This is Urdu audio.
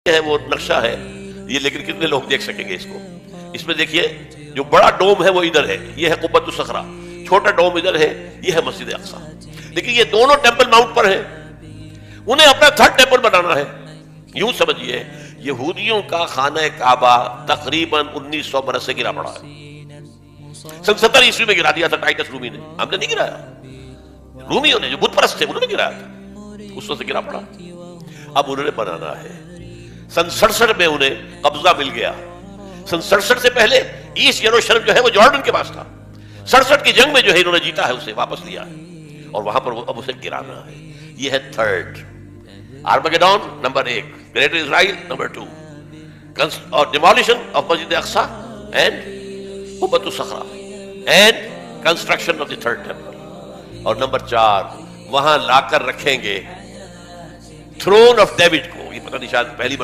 ہے وہ نقشہ ہے یہ، لیکن کتنے لوگ دیکھ سکیں گے اس کو؟ اس میں دیکھیے جو بڑا ڈوم ہے وہ ادھر ہے، یہ ہے قبۃ الصخرہ، چھوٹا ڈوم ادھر ہے، یہ ہے مسجد اقصی. لیکن یہ دونوں ٹیمپل ماؤنٹ پر ہیں، انہیں اپنا تھرڈ ٹیمپل بنانا ہے. یوں سمجھیے یہودیوں کا خانہ کعبہ تقریباً 1900 برس سے گرا پڑا ہے. سن 70 عیسوی میں گرا دیا تھا ٹائٹس رومی نے، ہم نے نہیں گرایا. رومیوں نے جو بت پرست تھے انہوں نے گرایا تھا، اس سے گرا پڑا. اب انہوں نے بنانا ہے. سن 67 میں انہیں قبضہ مل گیا. سن 67 سے پہلے ایسٹ یروشلم جو ہے وہ جارڈن کے پاس تھا. 67 کی جنگ میں جو ہے انہوں نے جیتا ہے، اسے واپس لیا ہے اور وہاں پر اب اسے گرانا ہے. یہ ہے third Armageddon number 1، greater Israel number 2، اور ڈیمولیشن آف مسجد اقصی اینڈ قبۃ الصخرہ and construction of the third temple. اور نمبر 4 وہاں لا کر رکھیں گے تھرون آف ڈیوڈ کو. یہ پتہ نہیں شاید پہلی